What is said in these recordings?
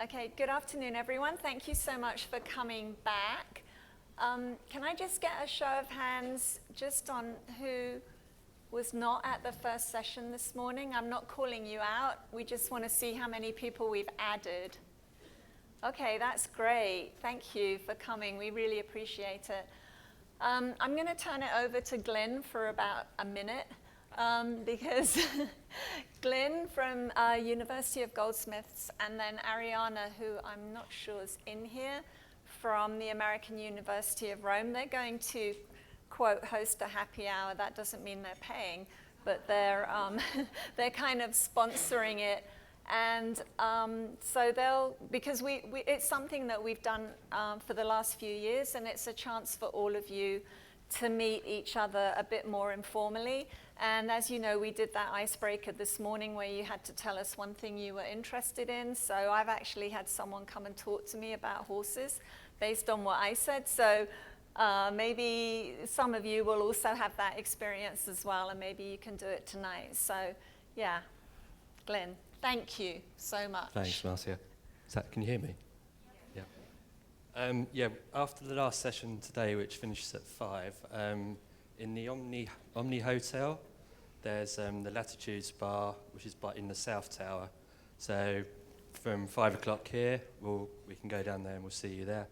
Okay, good afternoon, everyone. Thank you so much for coming back. Can I just get a show of hands just on who was not at the first session this morning? I'm not calling you out. We just want to see how many people we've added. Okay, that's great. Thank you for coming. We really appreciate it. I'm going to turn it over to Glenn for about a minute because Glenn from University of Goldsmiths and then Ariana, who I'm not sure is in here, from the American University of Rome, they're going to, quote, host a happy hour. That doesn't mean they're paying, but they're kind of sponsoring it. And so because it's something that we've done for the last few years, and it's a chance for all of you to meet each other a bit more informally. And as you know, we did that icebreaker this morning where you had to tell us one thing you were interested in. So I've actually had someone come and talk to me about horses based on what I said. So maybe some of you will also have that experience as well, and maybe you can do it tonight. So yeah, Glenn. Thank you so much. Thanks, Marcia. Can you hear me? Yeah. After the last session today, which finishes at 5, in the Omni Hotel, there's the Latitudes Bar, which is in the South Tower. So from 5 o'clock here, we can go down there and we'll see you there.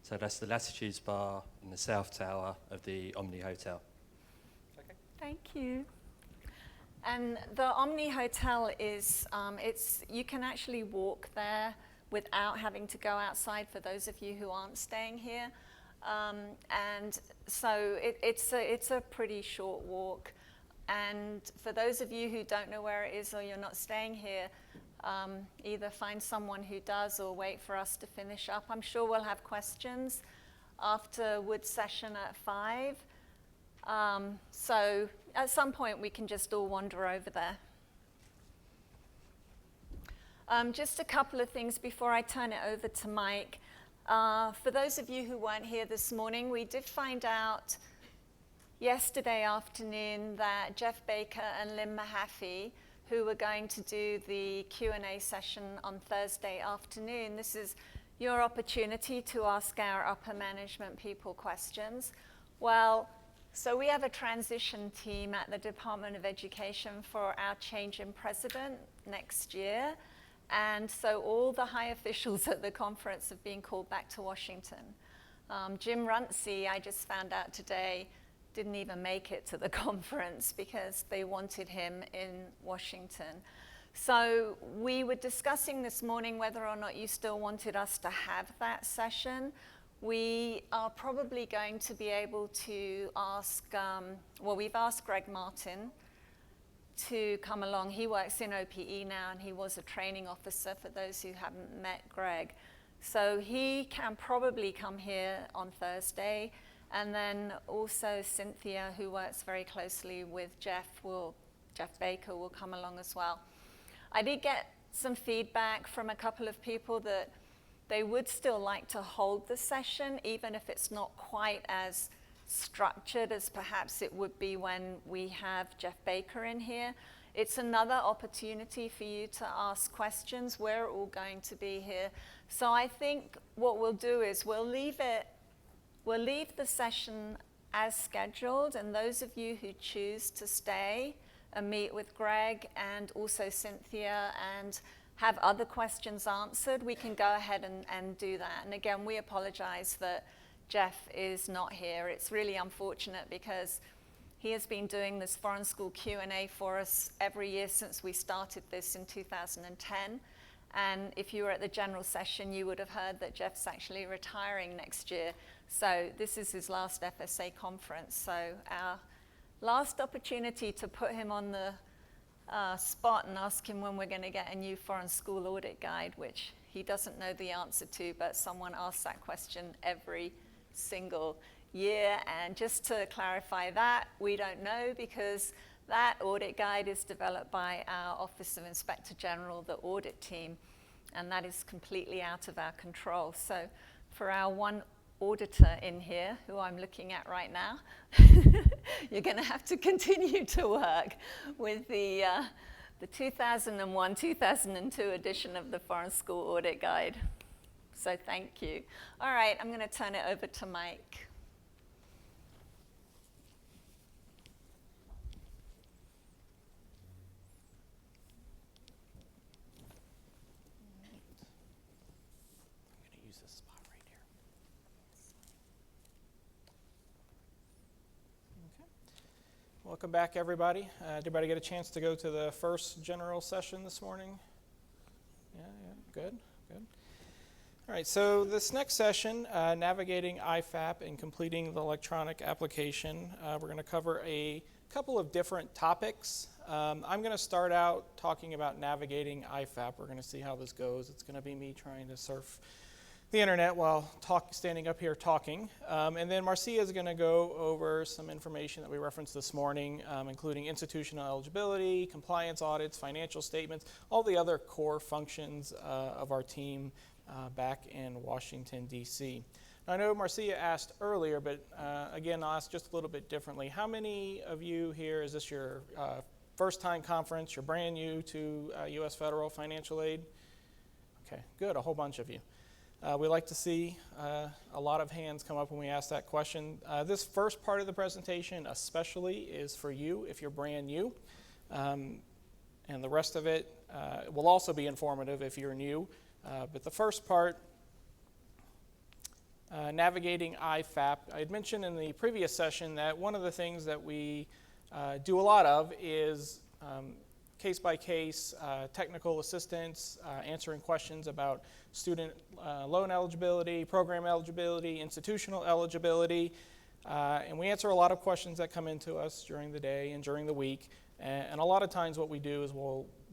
So that's the Latitudes Bar in the South Tower of the Omni Hotel. Okay. Thank you. And the Omni Hotel is, you can actually walk there without having to go outside for those of you who aren't staying here. And so it's a pretty short walk. And for those of you who don't know where it is or you're not staying here, either find someone who does or wait for us to finish up. I'm sure we'll have questions after Wood's session at 5. So at some point we can just all wander over there. Just a couple of things before I turn it over to Mike. For those of you who weren't here this morning, we did find out yesterday afternoon that Jeff Baker and Lynn Mahaffey, who were going to do the Q&A session on Thursday afternoon, this is your opportunity to ask our upper management people questions. Well, so we have a transition team at the Department of Education for our change in president next year. And so all the high officials at the conference have been called back to Washington. Jim Runcie, I just found out today, didn't even make it to the conference because they wanted him in Washington. So we were discussing this morning whether or not you still wanted us to have that session. We are probably going to be able to ask, we've asked Greg Martin to come along. He works in OPE now, and he was a training officer for those who haven't met Greg. So he can probably come here on Thursday. And then also Cynthia, who works very closely with Jeff Baker, will come along as well. I did get some feedback from a couple of people that they would still like to hold the session, even if it's not quite as structured as perhaps it would be when we have Jeff Baker in here. It's another opportunity for you to ask questions. We're all going to be here. So I think what we'll do is we'll leave the session as scheduled, and those of you who choose to stay and meet with Greg and also Cynthia and have other questions answered, we can go ahead and do that. And again, we apologize that Jeff is not here. It's really unfortunate because he has been doing this foreign school Q&A for us every year since we started this in 2010. And if you were at the general session, you would have heard that Jeff's actually retiring next year. So this is his last FSA conference. So our last opportunity to put him on the spot and ask him when we're going to get a new foreign school audit guide, which he doesn't know the answer to, but someone asks that question every single year. And just to clarify that, we don't know because that audit guide is developed by our Office of Inspector General, the audit team, and that is completely out of our control. So for our one auditor in here, who I'm looking at right now, you're going to have to continue to work with the the 2001-2002 edition of the Foreign School Audit Guide. So thank you. All right, I'm going to turn it over to Mike. Welcome back, everybody. Did everybody get a chance to go to the first general session this morning? Yeah, good. All right, so this next session, navigating IFAP and completing the electronic application, we're going to cover a couple of different topics. I'm going to start out talking about navigating IFAP. We're going to see how this goes. It's going to be me trying to surf the internet while standing up here talking. And then Marcia is going to go over some information that we referenced this morning, including institutional eligibility, compliance audits, financial statements, all the other core functions of our team back in Washington, D.C. I know Marcia asked earlier, but again, I'll ask just a little bit differently. How many of you here, is this your first time conference, you're brand new to U.S. federal financial aid? Okay, good, a whole bunch of you. We like to see a lot of hands come up when we ask that question. This first part of the presentation especially is for you if you're brand new. And the rest of it will also be informative if you're new. But the first part, navigating IFAP. I had mentioned in the previous session that one of the things that we do a lot of is case-by-case technical assistance, answering questions about student loan eligibility, program eligibility, institutional eligibility, and we answer a lot of questions that come into us during the day and during the week, and a lot of times what we do is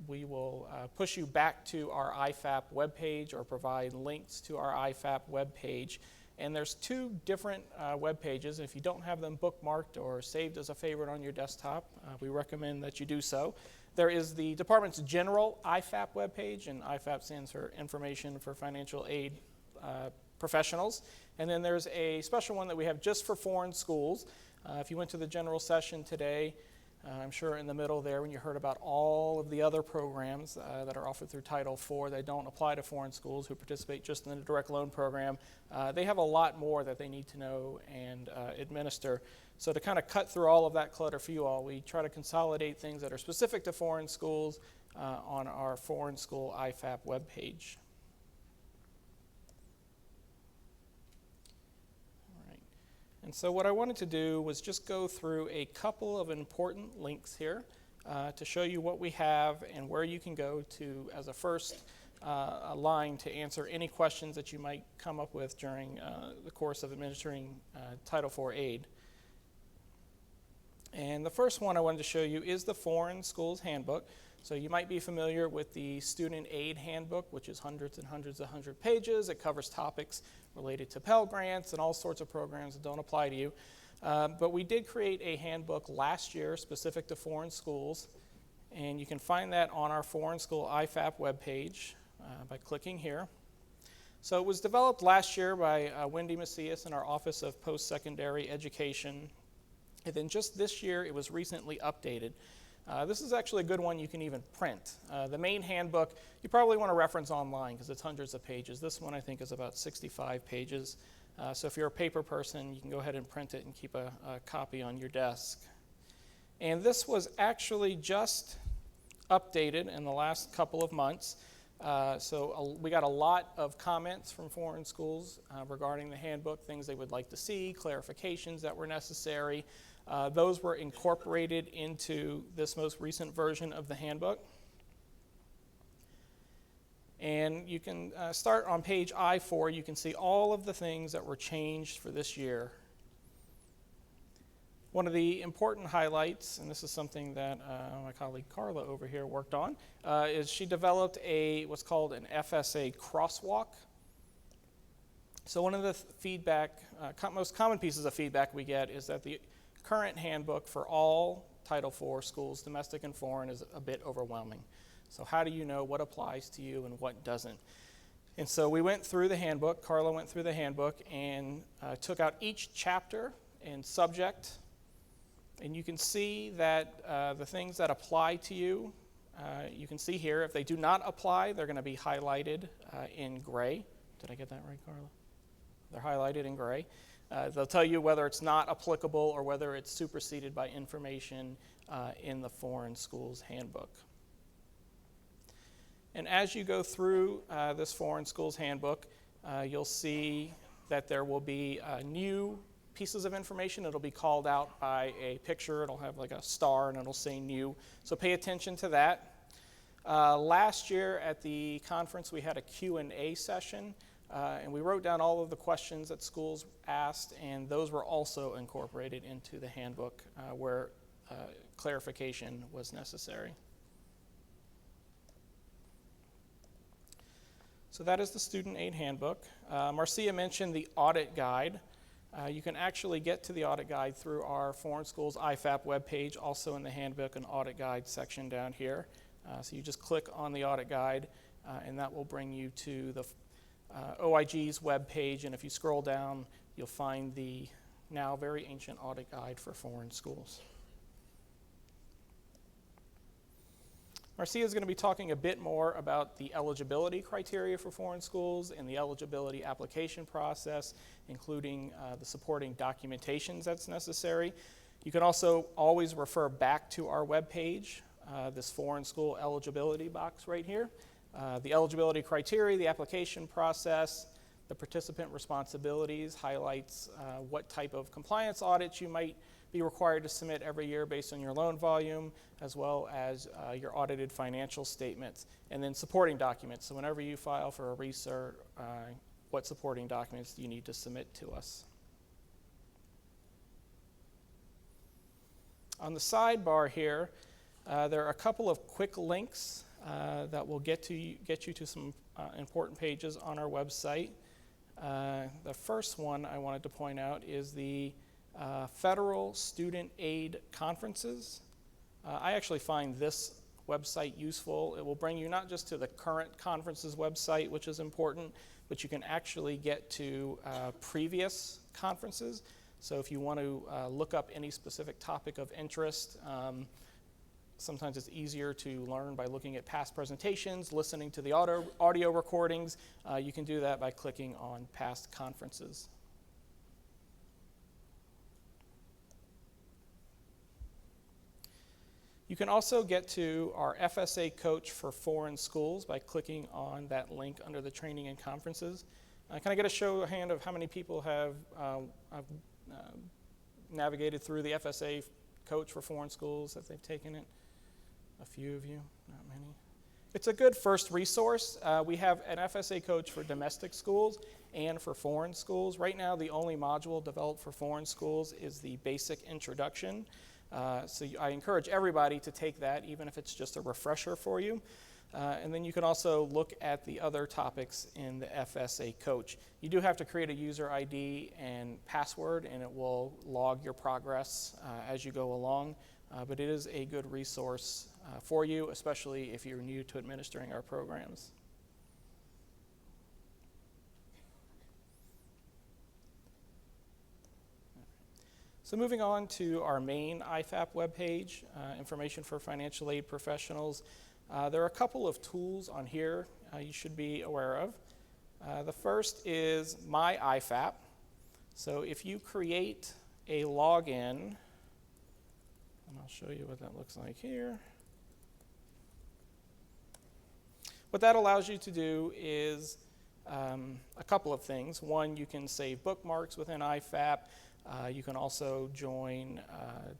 we will push you back to our IFAP webpage or provide links to our IFAP webpage. And there's two different web pages. If you don't have them bookmarked or saved as a favorite on your desktop, we recommend that you do so. There is the department's general IFAP webpage, and IFAP stands for Information for Financial Aid Professionals. And then there's a special one that we have just for foreign schools. If you went to the general session today, I'm sure in the middle there when you heard about all of the other programs that are offered through Title IV that don't apply to foreign schools who participate just in the direct loan program, they have a lot more that they need to know and administer. So to kind of cut through all of that clutter for you all, we try to consolidate things that are specific to foreign schools on our Foreign School IFAP webpage. And so what I wanted to do was just go through a couple of important links here to show you what we have and where you can go to as a first line to answer any questions that you might come up with during the course of administering Title IV aid. And the first one I wanted to show you is the Foreign Schools Handbook. So you might be familiar with the Student Aid Handbook, which is hundreds and hundreds of pages. It covers topics related to Pell Grants and all sorts of programs that don't apply to you. But we did create a handbook last year specific to foreign schools, and you can find that on our Foreign School IFAP webpage by clicking here. So it was developed last year by Wendy Macias in our Office of Post-Secondary Education, and then just this year it was recently updated. This is actually a good one you can even print. The main handbook, you probably want to reference online because it's hundreds of pages. This one I think is about 65 pages. So if you're a paper person, you can go ahead and print it and keep a copy on your desk. And this was actually just updated in the last couple of months. So we got a lot of comments from foreign schools regarding the handbook, things they would like to see, clarifications that were necessary. Those were incorporated into this most recent version of the handbook. And you can start on page I-4. You can see all of the things that were changed for this year. One of the important highlights, and this is something that my colleague Carla over here worked on, is she developed what's called an FSA crosswalk. So one of the most common pieces of feedback we get is that the current handbook for all Title IV schools, domestic and foreign, is a bit overwhelming. So how do you know what applies to you and what doesn't? And so we went through the handbook, Carla went through the handbook and took out each chapter and subject. And you can see that the things that apply to you you can see here, if they do not apply, they're going to be highlighted in gray. Did I get that right, Carla? They're highlighted in gray. They'll tell you whether it's not applicable or whether it's superseded by information in the Foreign Schools Handbook. And as you go through this Foreign Schools Handbook, you'll see that there will be new pieces of information. It'll be called out by a picture. It'll have like a star and it'll say new. So pay attention to that. Last year at the conference, we had a Q&A session, and we wrote down all of the questions that schools asked, and those were also incorporated into the handbook where clarification was necessary. So that is the Student Aid Handbook. Marcia mentioned the audit guide. You can actually get to the audit guide through our Foreign Schools IFAP webpage, also in the handbook and audit guide section down here. So you just click on the audit guide, and that will bring you to the OIG's webpage. And if you scroll down, you'll find the now very ancient audit guide for foreign schools. Marcia is going to be talking a bit more about the eligibility criteria for foreign schools and the eligibility application process, including the supporting documentations that's necessary. You can also always refer back to our webpage, this foreign school eligibility box right here. The eligibility criteria, the application process, the participant responsibilities highlights what type of compliance audits you might be required to submit every year based on your loan volume, as well as your audited financial statements, and then supporting documents. So whenever you file for a recert, what supporting documents do you need to submit to us? On the sidebar here, there are a couple of quick links that will get you to some important pages on our website. The first one I wanted to point out is the Federal Student Aid Conferences. I actually find this website useful. It will bring you not just to the current conferences website, which is important, but you can actually get to previous conferences. So if you want to look up any specific topic of interest, sometimes it's easier to learn by looking at past presentations, listening to the audio recordings. You can do that by clicking on past conferences. You can also get to our FSA coach for foreign schools by clicking on that link under the training and conferences. Can I get a show of hand of how many people have navigated through the FSA coach for foreign schools, that they've taken it? A few of you, not many. It's a good first resource. We have an FSA coach for domestic schools and for foreign schools. Right now, the only module developed for foreign schools is the basic introduction. So I encourage everybody to take that, even if it's just a refresher for you. And then you can also look at the other topics in the FSA coach. You do have to create a user ID and password, and it will log your progress as you go along. But it is a good resource for you, especially if you're new to administering our programs. So moving on to our main IFAP webpage, information for financial aid professionals. There are a couple of tools on here you should be aware of. The first is My IFAP. So if you create a login, and I'll show you what that looks like here. What that allows you to do is a couple of things. One, you can save bookmarks within IFAP. You can also join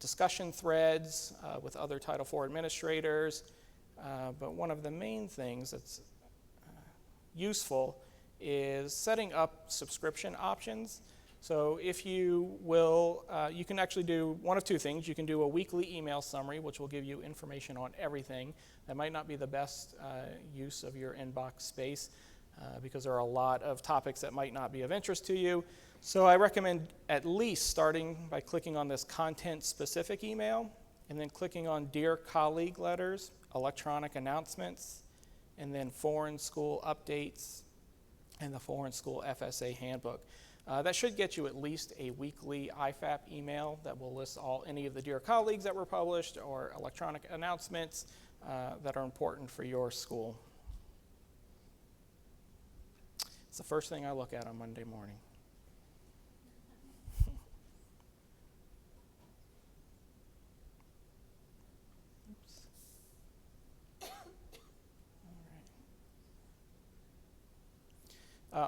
discussion threads with other Title IV administrators. But one of the main things that's useful is setting up subscription options. So if you will, you can actually do one of two things. You can do a weekly email summary, which will give you information on everything. That might not be the best use of your inbox space because there are a lot of topics that might not be of interest to you. So I recommend at least starting by clicking on this content-specific email and then clicking on Dear Colleague letters, electronic announcements, and then foreign school updates and the foreign school FSA handbook. That should get you at least a weekly IFAP email that will list any of the Dear Colleagues that were published or electronic announcements that are important for your school. It's the first thing I look at on Monday morning.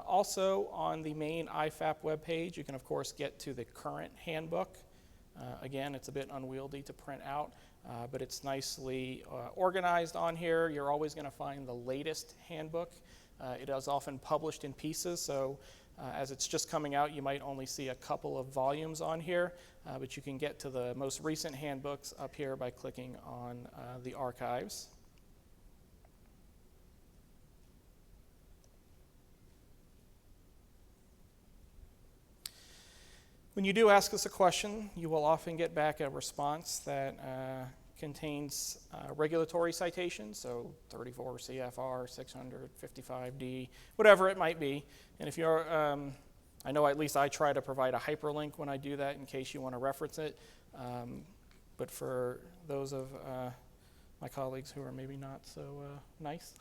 Also, on the main IFAP webpage, you can, of course, get to the current handbook. Again, it's a bit unwieldy to print out, but it's nicely organized on here. You're always going to find the latest handbook. It is often published in pieces, so as it's just coming out, you might only see a couple of volumes on here, but you can get to the most recent handbooks up here by clicking on the archives. When you do ask us a question, you will often get back a response that contains regulatory citations, so 34 CFR, 655D, whatever it might be. And if you're, I know at least I try to provide a hyperlink when I do that in case you want to reference it. But for those of my colleagues who are maybe not so nice,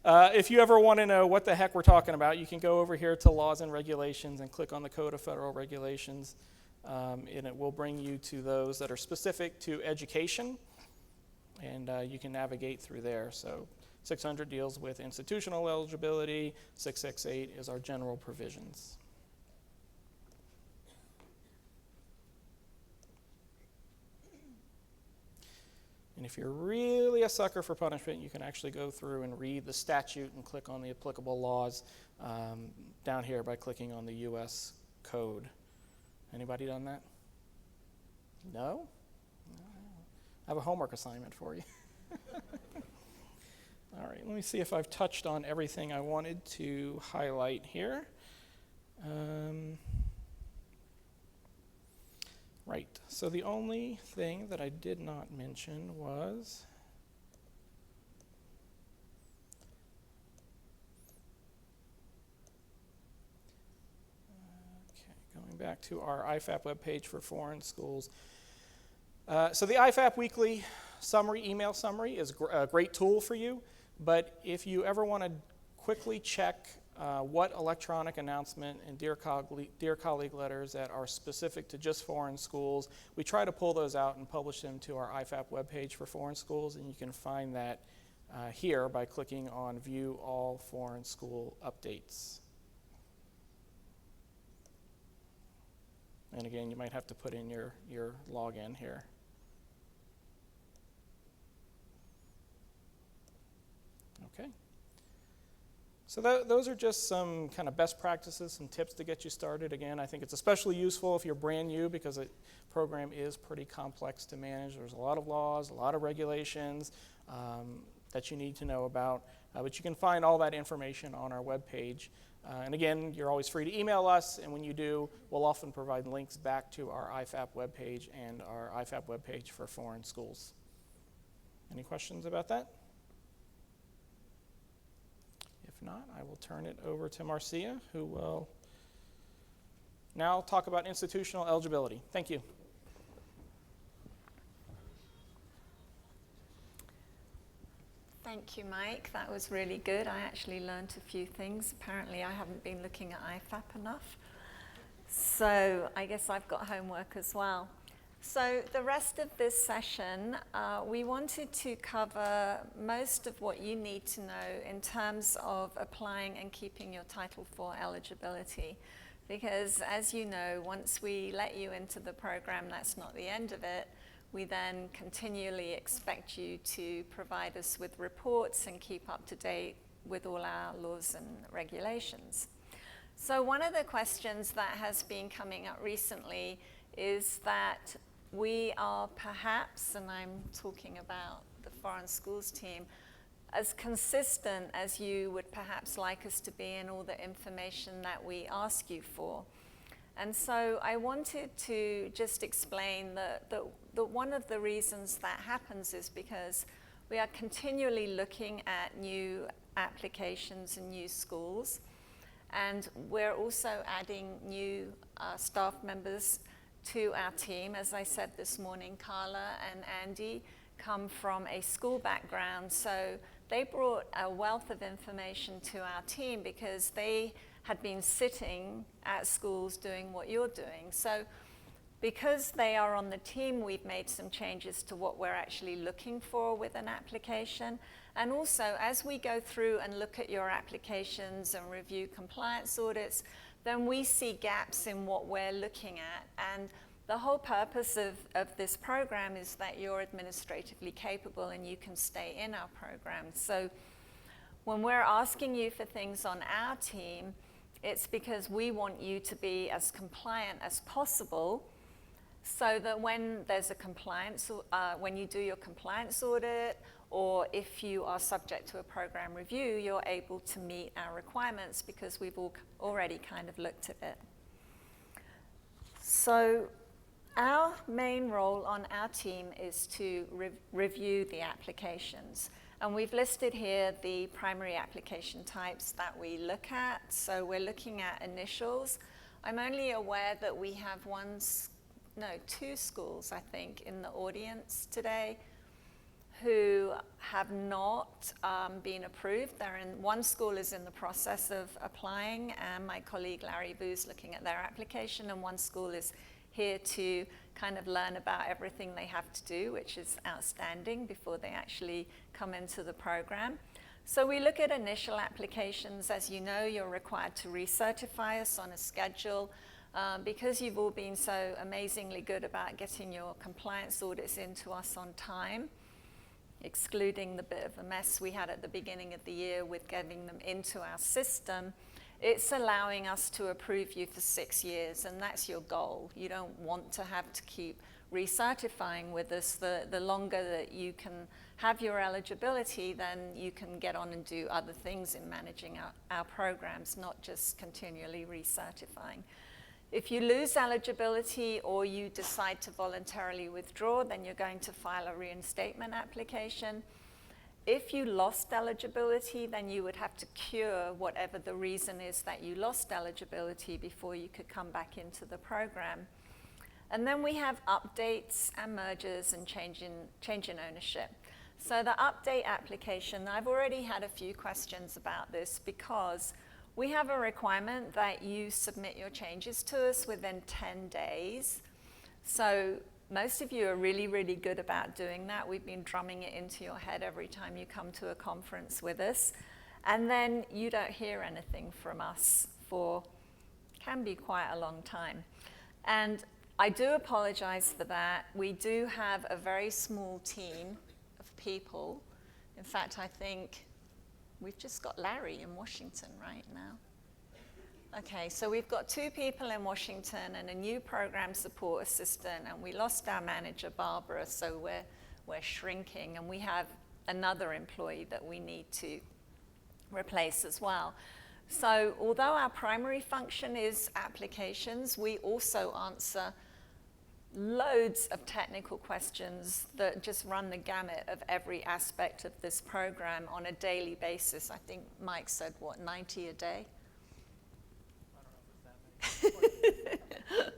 if you ever want to know what the heck we're talking about, you can go over here to Laws and Regulations and click on the Code of Federal Regulations, and it will bring you to those that are specific to education, and you can navigate through there. So 600 deals with institutional eligibility, 668 is our general provisions. And if you're really a sucker for punishment, you can actually go through and read the statute and click on the applicable laws down here by clicking on the U.S. code. Anybody done that? No? I have a homework assignment for you. All right, let me see if I've touched on everything I wanted to highlight here. Right, so the only thing that I did not mention was going back to our IFAP webpage for foreign schools. So the IFAP weekly summary, email summary, is a great tool for you, but if you ever want to quickly check what electronic announcement and Dear Colleague letters that are specific to just foreign schools, we try to pull those out and publish them to our IFAP webpage for foreign schools, and you can find that here by clicking on View All Foreign School Updates. And again, you might have to put in your login here. Okay. So those are just some kind of best practices, some tips to get you started. Again, I think it's especially useful if you're brand new because the program is pretty complex to manage. There's a lot of laws, a lot of regulations that you need to know about. But you can find all that information on our webpage. And again, you're always free to email us, and when you do, we'll often provide links back to our IFAP webpage and our IFAP webpage for foreign schools. Any questions about that? If not, I will turn it over to Marcia, who will now talk about institutional eligibility. Thank you. Thank you, Mike. That was really good. I actually learned a few things. Apparently, I haven't been looking at IFAP enough. So I guess I've got homework as well. So the rest of this session, we wanted to cover most of what you need to know in terms of applying and keeping your Title IV eligibility. Because as you know, once we let you into the program, that's not the end of it. We then continually expect you to provide us with reports and keep up to date with all our laws and regulations. So one of the questions that has been coming up recently is that we are perhaps, and I'm talking about the foreign schools team, as consistent as you would perhaps like us to be in all the information that we ask you for. And so I wanted to just explain that one of the reasons that happens is because we are continually looking at new applications and new schools, and we're also adding new staff members to our team. As I said this morning, Carla and Andy come from a school background, so they brought a wealth of information to our team because they had been sitting at schools doing what you're doing. So because they are on the team, we've made some changes to what we're actually looking for with an application. And also, as we go through and look at your applications and review compliance audits, then we see gaps in what we're looking at. And the whole purpose of this program is that you're administratively capable and you can stay in our program. So when we're asking you for things on our team, it's because we want you to be as compliant as possible, so that when there's a compliance, when you do your compliance audit, or if you are subject to a program review, you're able to meet our requirements because we've already kind of looked at it. So our main role on our team is to review the applications. And we've listed here the primary application types that we look at. So we're looking at initials. I'm only aware that we have two schools, I think, in the audience today who have not been approved. One school is in the process of applying, and my colleague Larry Boo's looking at their application, and one school is here to kind of learn about everything they have to do, which is outstanding, before they actually come into the program. So we look at initial applications. As you know, you're required to recertify us on a schedule. Because you've all been so amazingly good about getting your compliance audits into us on time, excluding the bit of a mess we had at the beginning of the year with getting them into our system, it's allowing us to approve you for 6 years, and that's your goal. You don't want to have to keep recertifying with us. The longer that you can have your eligibility, then you can get on and do other things in managing our programs, not just continually recertifying. If you lose eligibility or you decide to voluntarily withdraw, then you're going to file a reinstatement application. If you lost eligibility, then you would have to cure whatever the reason is that you lost eligibility before you could come back into the program. And then we have updates and mergers and change in ownership. So the update application, I've already had a few questions about this because we have a requirement that you submit your changes to us within 10 days. So most of you are really, really good about doing that. We've been drumming it into your head every time you come to a conference with us. And then you don't hear anything from us for, can be quite a long time. And I do apologize for that. We do have a very small team of people. In fact, I think we've just got Larry in Washington right now. Okay, so we've got 2 people in Washington and a new program support assistant, and we lost our manager, Barbara, so we're shrinking, and we have another employee that we need to replace as well. So although our primary function is applications, we also answer loads of technical questions that just run the gamut of every aspect of this program on a daily basis. I think Mike said, 90 a day? I don't know if it's that many.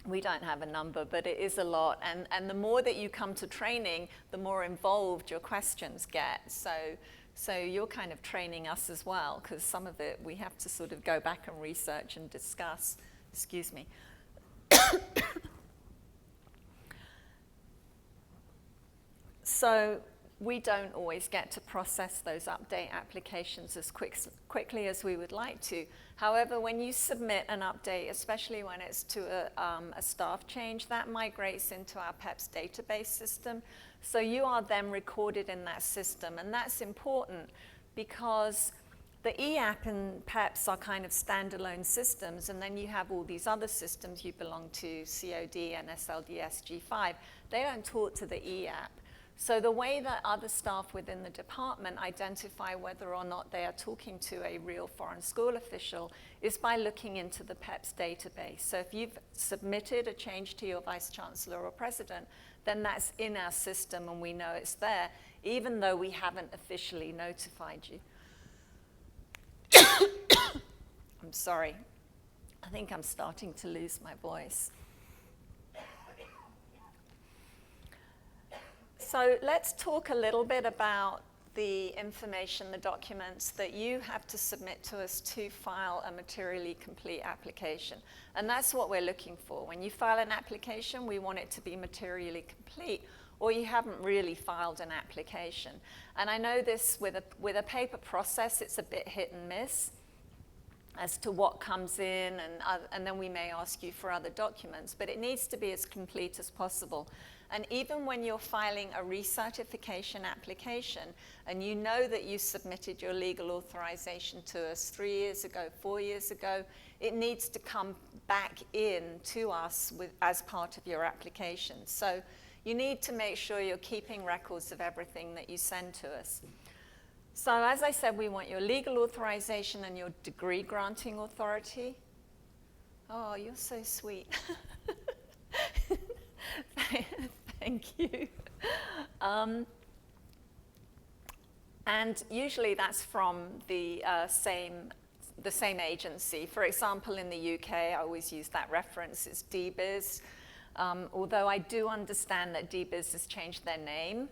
We don't have a number, but it is a lot. And the more that you come to training, the more involved your questions get. So you're kind of training us as well, because some of it we have to sort of go back and research and discuss. Excuse me. So we don't always get to process those update applications as quickly as we would like to. However, when you submit an update, especially when it's to a staff change, that migrates into our PEPS database system. So you are then recorded in that system, and that's important because the EAP and PEPS are kind of standalone systems, and then you have all these other systems you belong to, COD and SLDS G5. They don't talk to the EAP. So the way that other staff within the department identify whether or not they are talking to a real foreign school official is by looking into the PEPS database. So if you've submitted a change to your vice chancellor or president, then that's in our system and we know it's there, even though we haven't officially notified you. I'm sorry. I think I'm starting to lose my voice. So let's talk a little bit about the information, the documents that you have to submit to us to file a materially complete application. And that's what we're looking for. When you file an application, we want it to be materially complete, or you haven't really filed an application. And I know this with a paper process, it's a bit hit and miss as to what comes in, and then we may ask you for other documents, but it needs to be as complete as possible. And even when you're filing a recertification application, and you know that you submitted your legal authorization to us 3 years ago, 4 years ago, it needs to come back in to us as part of your application. So you need to make sure you're keeping records of everything that you send to us. So as I said, we want your legal authorization and your degree granting authority. Oh, you're so sweet. Thank you. And usually that's from the same agency. For example, in the UK, I always use that reference, it's DBIS. Although I do understand that DBIS has changed their name,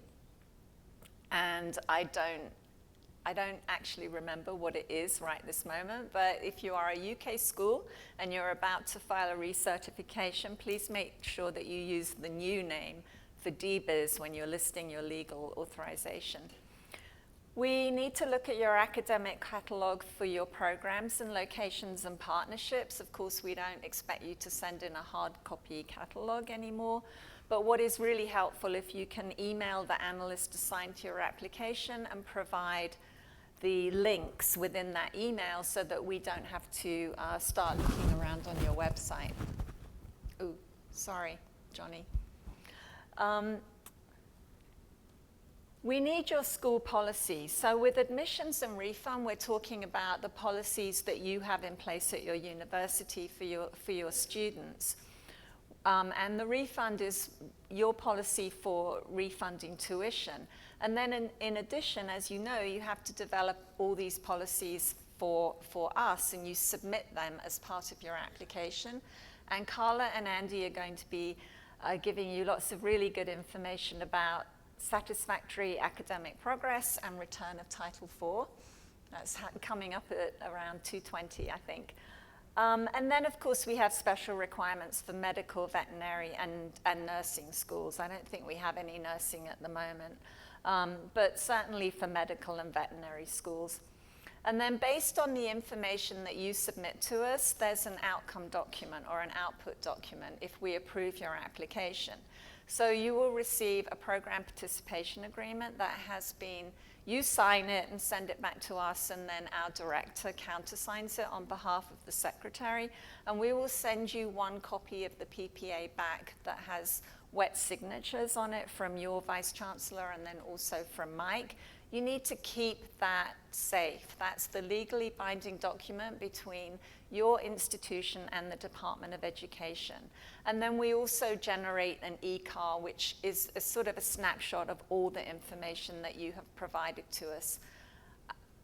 and I don't actually remember what it is right this moment, but if you are a UK school and you're about to file a recertification, please make sure that you use the new name for DBIS when you're listing your legal authorization. We need to look at your academic catalog for your programs and locations and partnerships. Of course, we don't expect you to send in a hard copy catalog anymore, but what is really helpful if you can email the analyst assigned to your application and provide the links within that email so that we don't have to start looking around on your website. Ooh, sorry, Johnny. We need your school policies. So with admissions and refund, we're talking about the policies that you have in place at your university for your students. And the refund is your policy for refunding tuition. And then in addition, as you know, you have to develop all these policies for us, and you submit them as part of your application. And Carla and Andy are going to be giving you lots of really good information about satisfactory academic progress and return of Title IV. That's coming up at around 2:20, I think. And then, of course, we have special requirements for medical, veterinary, and nursing schools. I don't think we have any nursing at the moment, but certainly for medical and veterinary schools. And then based on the information that you submit to us, there's an outcome document or an output document if we approve your application. So you will receive a program participation agreement that has been, you sign it and send it back to us, and then our director countersigns it on behalf of the secretary. And we will send you one copy of the PPA back that has wet signatures on it from your vice chancellor and then also from Mike. You need to keep that safe. That's the legally binding document between your institution and the Department of Education. And then we also generate an e-car, which is a sort of a snapshot of all the information that you have provided to us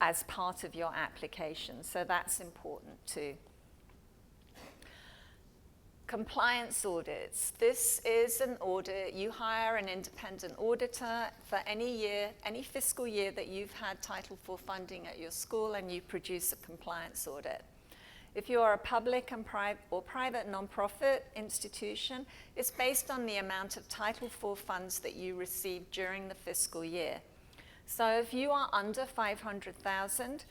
as part of your application. So that's important too. Compliance audits. This is an audit. You hire an independent auditor for any year, any fiscal year that you've had Title IV funding at your school, and you produce a compliance audit. If you are a public and private nonprofit institution, it's based on the amount of Title IV funds that you received during the fiscal year. So if you are under 500,000,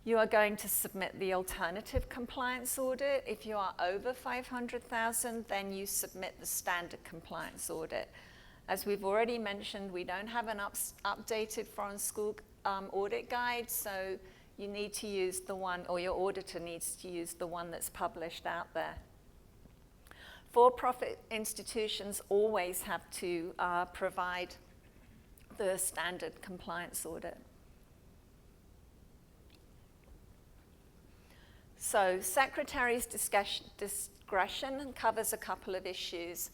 you are going to submit the alternative compliance audit. If you are over 500,000, then you submit the standard compliance audit. As we've already mentioned, we don't have an updated foreign school audit guide, so you need to use the one, or your auditor needs to use the one that's published out there. For-profit institutions always have to provide the standard compliance audit. So Secretary's discretion covers a couple of issues.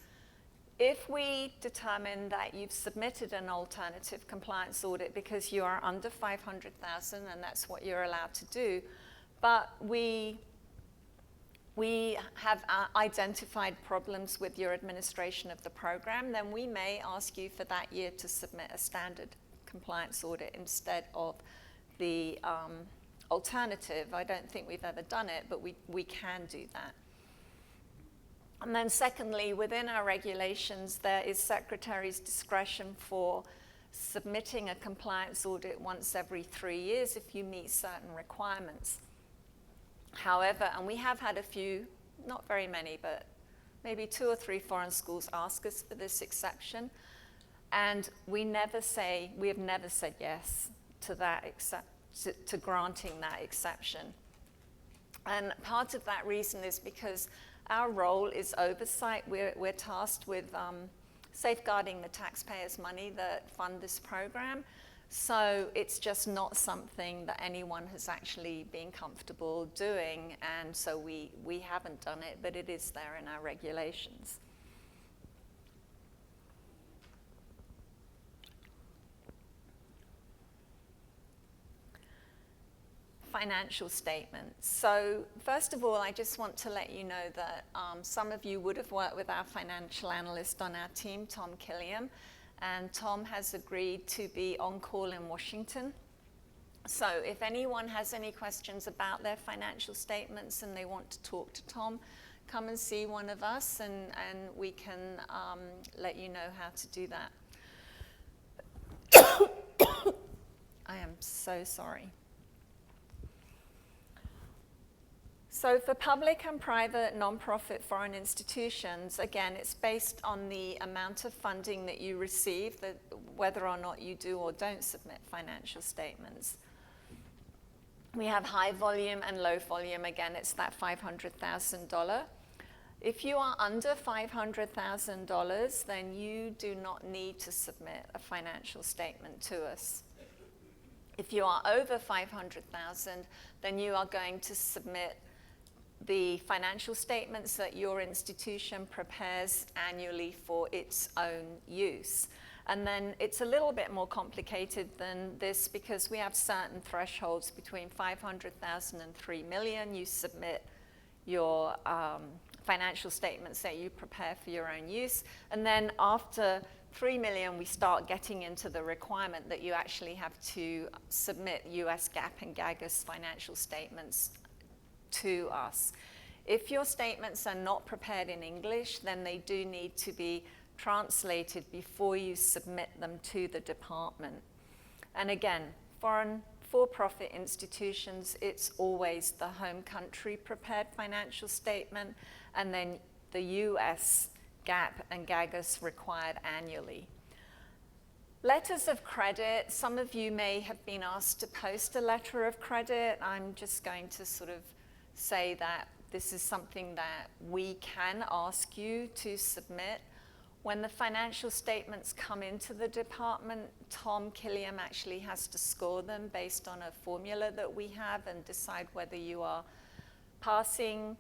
If we determine that you've submitted an alternative compliance audit because you are under 500,000, and that's what you're allowed to do, but we we have identified problems with your administration of the program, then we may ask you for that year to submit a standard compliance audit instead of the alternative. I don't think we've ever done it, but we can do that. And then secondly, within our regulations, there is Secretary's discretion for submitting a compliance audit once every 3 years if you meet certain requirements. However, and we have had a few, not very many, but maybe 2 or 3 foreign schools ask us for this exception, and we have never said yes to that, to granting that exception. And part of that reason is because our role is oversight. We're tasked with safeguarding the taxpayers' money that fund this program. So it's just not something that anyone has actually been comfortable doing, and so we haven't done it, but it is there in our regulations. Financial statements. So first of all, I just want to let you know that some of you would have worked with our financial analyst on our team, Tom Killiam, and Tom has agreed to be on call in Washington. So if anyone has any questions about their financial statements and they want to talk to Tom, come and see one of us, and we can let you know how to do that. I am so sorry. So for public and private nonprofit foreign institutions, again, it's based on the amount of funding that you receive, whether or not you do or don't submit financial statements. We have high volume and low volume. Again, it's that $500,000. If you are under $500,000, then you do not need to submit a financial statement to us. If you are over $500,000, then you are going to submit the financial statements that your institution prepares annually for its own use. And then it's a little bit more complicated than this because we have certain thresholds between $500,000 and $3 million. You submit your financial statements that you prepare for your own use. And then after $3 million, we start getting into the requirement that you actually have to submit US GAAP and GAGAS financial statements to us. If your statements are not prepared in English, then they do need to be translated before you submit them to the department. And again, foreign for-profit institutions, it's always the home country prepared financial statement and then the US GAAP and GAGAS required annually. Letters of credit, some of you may have been asked to post a letter of credit. I'm just going to sort of say that this is something that we can ask you to submit. When the financial statements come into the department, Tom Killiam actually has to score them based on a formula that we have and decide whether you are passing,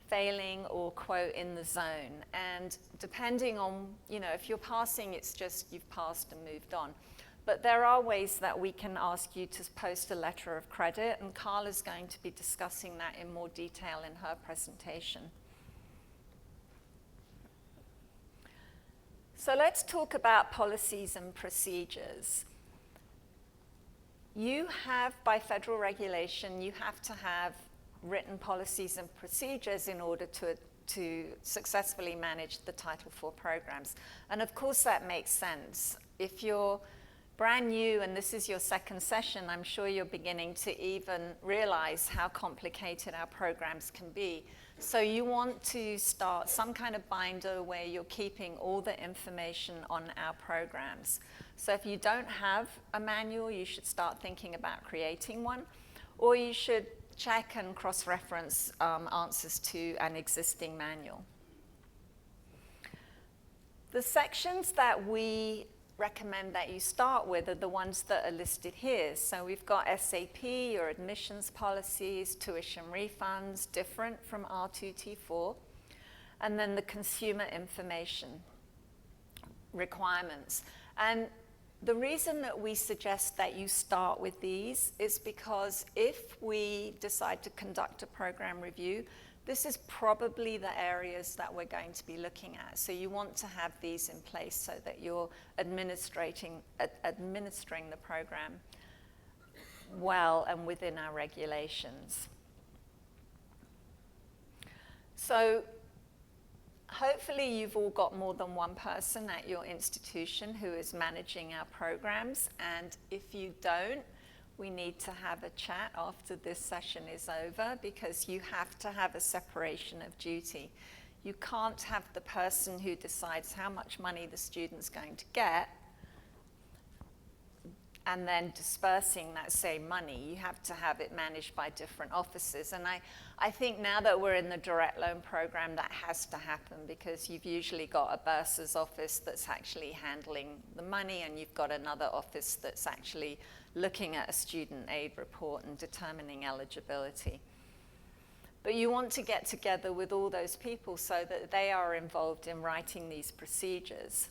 failing, or quote in the zone. And depending on, if you're passing, it's just you've passed and moved on. But there are ways that we can ask you to post a letter of credit, and Carla's going to be discussing that in more detail in her presentation. So let's talk about policies and procedures. You have, by federal regulation, you have to have written policies and procedures in order to successfully manage the Title IV programs. And of course that makes sense. If you're brand new and this is your second session, I'm sure you're beginning to even realize how complicated our programs can be. So you want to start some kind of binder where you're keeping all the information on our programs. So if you don't have a manual, you should start thinking about creating one, or you should check and cross-reference answers to an existing manual. The sections that we recommend that you start with are the ones that are listed here. So we've got SAP, your admissions policies, tuition refunds, different from R2T4, and then the consumer information requirements. And the reason that we suggest that you start with these is because if we decide to conduct a program review, this is probably the areas that we're going to be looking at. So you want to have these in place so that you're administering the program well and within our regulations. So hopefully you've all got more than one person at your institution who is managing our programs, and if you don't, we need to have a chat after this session is over, because you have to have a separation of duty. You can't have the person who decides how much money the student's going to get and then dispersing that same money. You have to have it managed by different offices. And I think now that we're in the direct loan program, that has to happen, because you've usually got a bursar's office that's actually handling the money, and you've got another office that's actually looking at a student aid report and determining eligibility. But you want to get together with all those people so that they are involved in writing these procedures.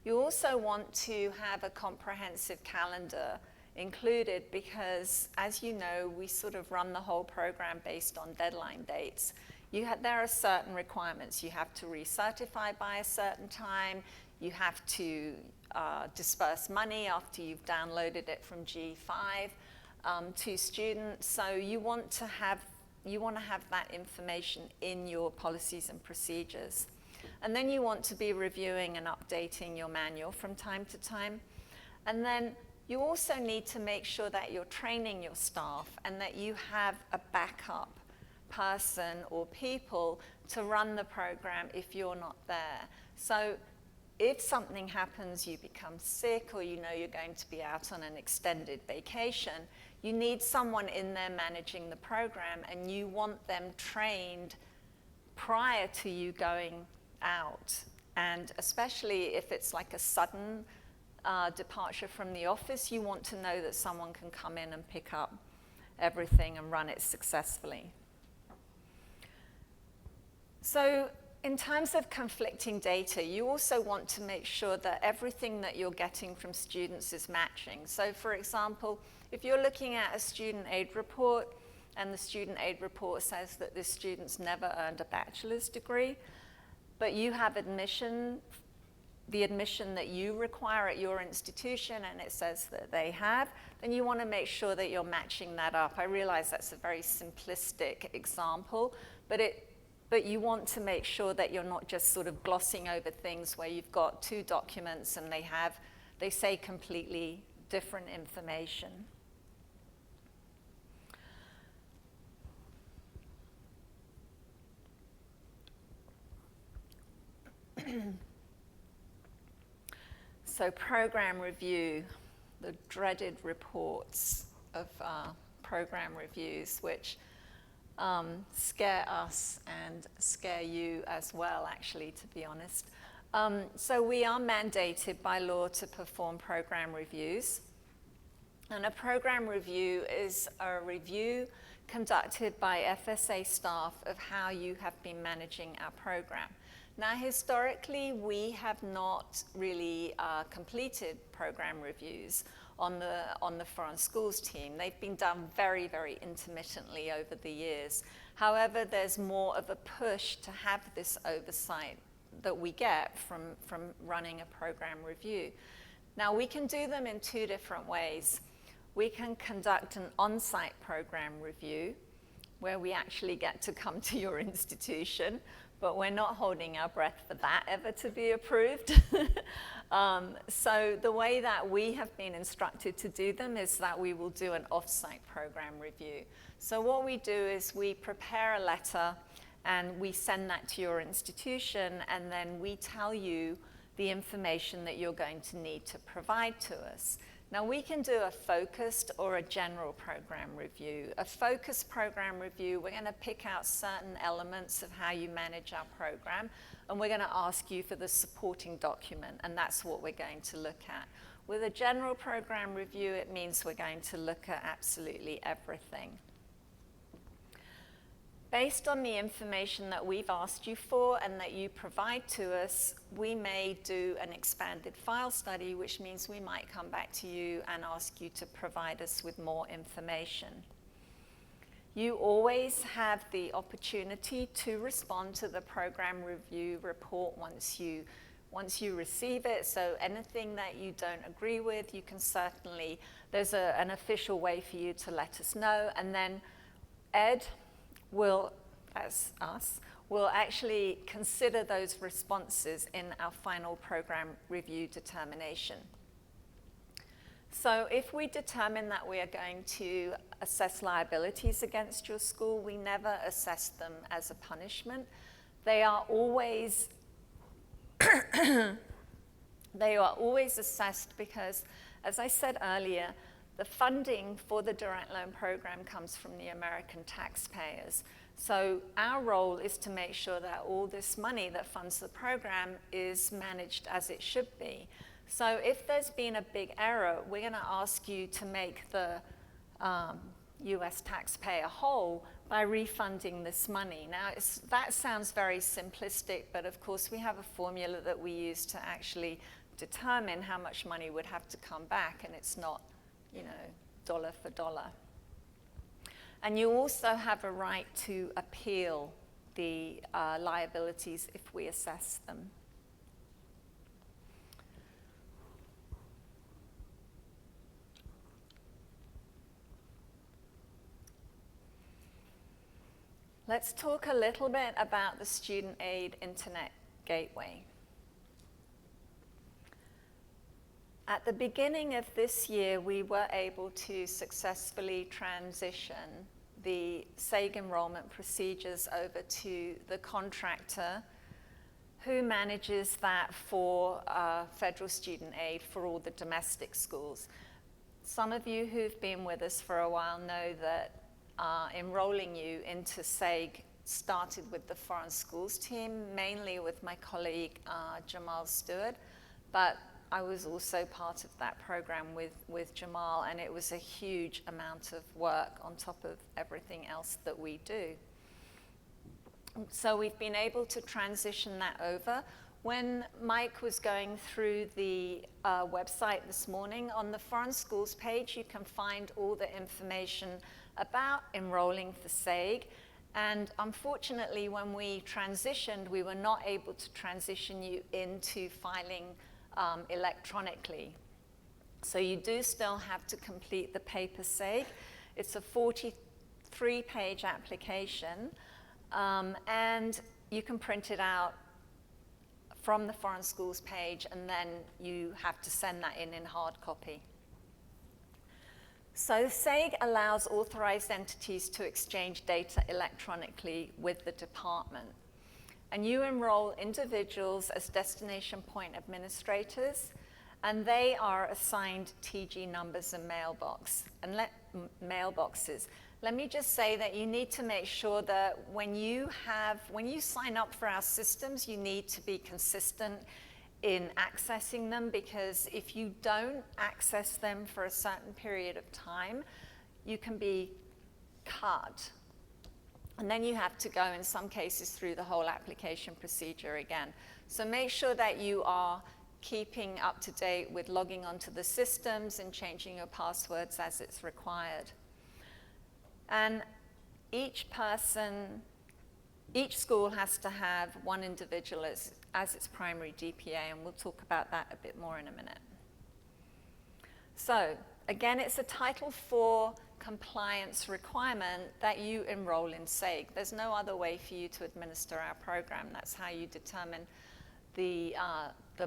You also want to have a comprehensive calendar included, because, as you know, we sort of run the whole program based on deadline dates. There are certain requirements. You have to recertify by a certain time. You have to disperse money after you've downloaded it from G5 to students. So you want to have that information in your policies and procedures. And then you want to be reviewing and updating your manual from time to time. And then you also need to make sure that you're training your staff and that you have a backup person or people to run the program if you're not there. So if something happens, you become sick, or you know you're going to be out on an extended vacation, you need someone in there managing the program, and you want them trained prior to you going out. And especially if it's like a sudden departure from the office, you want to know that someone can come in and pick up everything and run it successfully. So in terms of conflicting data, you also want to make sure that everything that you're getting from students is matching. So for example, if you're looking at a student aid report and the student aid report says that this student's never earned a bachelor's degree, but you have the admission that you require at your institution, and it says that they have, then you want to make sure that you're matching that up. I realize that's a very simplistic example, but you want to make sure that you're not just sort of glossing over things where you've got two documents and they say completely different information. So program review, the dreaded reports of program reviews, which scare us and scare you as well, actually, to be honest. So we are mandated by law to perform program reviews. And a program review is a review conducted by FSA staff of how you have been managing our program. Now, historically, we have not really completed program reviews on the foreign schools team. They've been done very, very intermittently over the years. However, there's more of a push to have this oversight that we get from running a program review. Now, we can do them in two different ways. We can conduct an on-site program review, where we actually get to come to your institution, but we're not holding our breath for that ever to be approved. So the way that we have been instructed to do them is that we will do an off-site program review. So what we do is we prepare a letter and we send that to your institution, and then we tell you the information that you're going to need to provide to us. Now, we can do a focused or a general program review. A focused program review, we're going to pick out certain elements of how you manage our program, and we're going to ask you for the supporting document, and that's what we're going to look at. With a general program review, it means we're going to look at absolutely everything. Based on the information that we've asked you for and that you provide to us, we may do an expanded file study, which means we might come back to you and ask you to provide us with more information. You always have the opportunity to respond to the program review report once you receive it. So anything that you don't agree with, you can certainly, there's an official way for you to let us know. And then Ed will, that's us, will actually consider those responses in our final program review determination. So if we determine that we are going to assess liabilities against your school, we never assess them as a punishment. They are always assessed because, as I said earlier, the funding for the direct loan program comes from the American taxpayers. So our role is to make sure that all this money that funds the program is managed as it should be. So if there's been a big error, we're going to ask you to make the US taxpayer whole by refunding this money. Now, that sounds very simplistic, but of course we have a formula that we use to actually determine how much money would have to come back, and it's not, you know, dollar for dollar. And you also have a right to appeal the liabilities if we assess them. Let's talk a little bit about the Student Aid Internet Gateway. At the beginning of this year, we were able to successfully transition the SAIG enrollment procedures over to the contractor who manages that for federal student aid for all the domestic schools. Some of you who've been with us for a while know that enrolling you into SAIG started with the foreign schools team, mainly with my colleague Jamal Stewart, but I was also part of that program with Jamal, and it was a huge amount of work on top of everything else that we do. So we've been able to transition that over. When Mike was going through the website this morning, on the foreign schools page, you can find all the information about enrolling for SAIG. And unfortunately, when we transitioned, we were not able to transition you into filing electronically. So you do still have to complete the paper SAIG. It's a 43-page application, and you can print it out from the foreign schools page, and then you have to send that in hard copy. So SAIG allows authorized entities to exchange data electronically with the department. And you enroll individuals as destination point administrators, and they are assigned TG numbers and mailboxes. Let me just say that you need to make sure that when you sign up for our systems, you need to be consistent in accessing them, because if you don't access them for a certain period of time, you can be cut. And then you have to go, in some cases, through the whole application procedure again. So make sure that you are keeping up to date with logging onto the systems and changing your passwords as it's required. And each school has to have one individual as its primary DPA, and we'll talk about that a bit more in a minute. So again, it's a Title IV compliance requirement that you enroll in SAIG. There's no other way for you to administer our program. That's how you determine the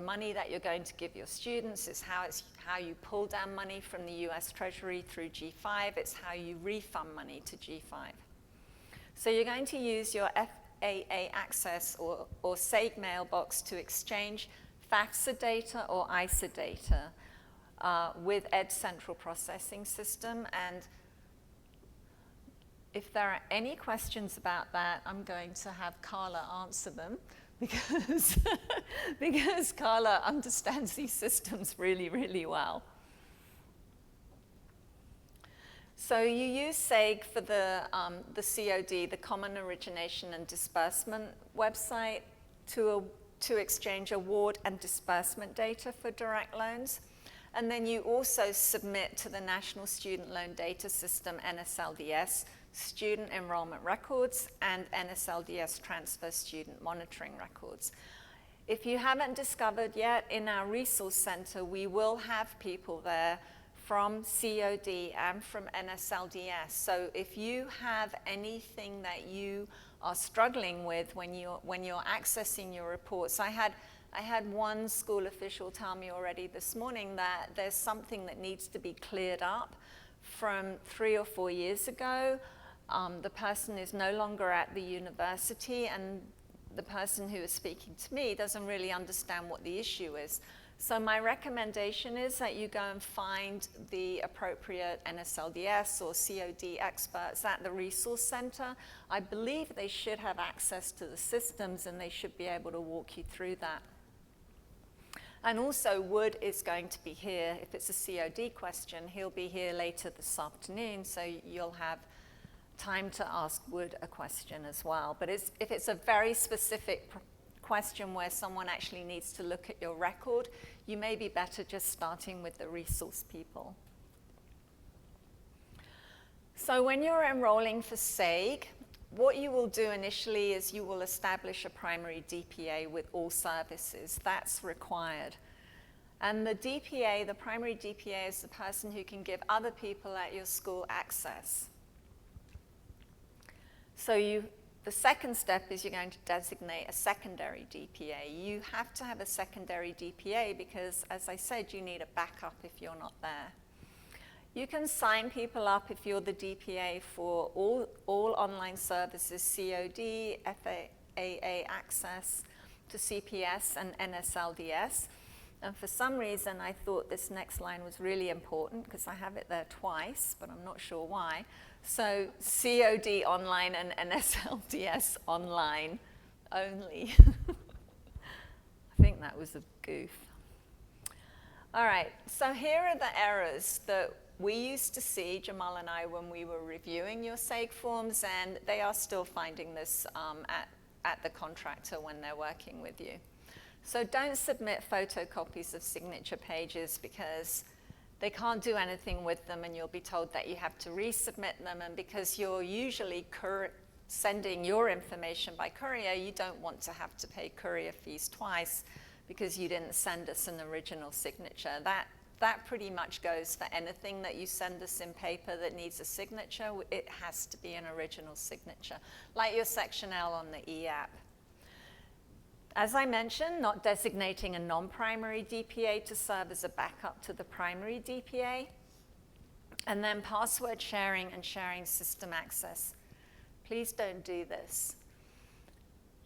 money that you're going to give your students. It's how you pull down money from the US Treasury through G5. It's how you refund money to G5. So you're going to use your FAA access or SAIG mailbox to exchange FAFSA data or ISA data with Ed Central Processing System. And if there are any questions about that, I'm going to have Carla answer them, because Carla understands these systems really, really well. So you use SAIG for the COD, the Common Origination and Disbursement website, to exchange award and disbursement data for direct loans. And then you also submit to the National Student Loan Data System, NSLDS, student enrollment records, and NSLDS transfer student monitoring records. If you haven't discovered yet, in our resource center, we will have people there from COD and from NSLDS. So if you have anything that you are struggling with when you're accessing your reports, I had one school official tell me already this morning that there's something that needs to be cleared up from 3 or 4 years ago. The person is no longer at the university, and the person who is speaking to me doesn't really understand what the issue is. So my recommendation is that you go and find the appropriate NSLDS or COD experts at the resource center. I believe they should have access to the systems, and they should be able to walk you through that. And also, Wood is going to be here. If it's a COD question, he'll be here later this afternoon, so you'll have time to ask Wood a question as well. But if it's a very specific question where someone actually needs to look at your record, you may be better just starting with the resource people. So when you're enrolling for SAIG, what you will do initially is you will establish a primary DPA with all services. That's required. And the DPA, the primary DPA, is the person who can give other people at your school access. So the second step is you're going to designate a secondary DPA. You have to have a secondary DPA because, as I said, you need a backup if you're not there. You can sign people up if you're the DPA for all online services, COD, FAA access to CPS and NSLDS. And for some reason, I thought this next line was really important because I have it there twice, but I'm not sure why. So COD online and NSLDS online only. I think that was a goof. All right, so here are the errors that we used to see, Jamal and I, when we were reviewing your SAIG forms, and they are still finding this at the contractor when they're working with you. So don't submit photocopies of signature pages because they can't do anything with them, and you'll be told that you have to resubmit them. And because you're usually sending your information by courier, you don't want to have to pay courier fees twice because you didn't send us an original signature. That pretty much goes for anything that you send us in paper that needs a signature. It has to be an original signature, like your Section L on the IFAP. As I mentioned, not designating a non-primary DPA to serve as a backup to the primary DPA. And then password sharing and sharing system access. Please don't do this.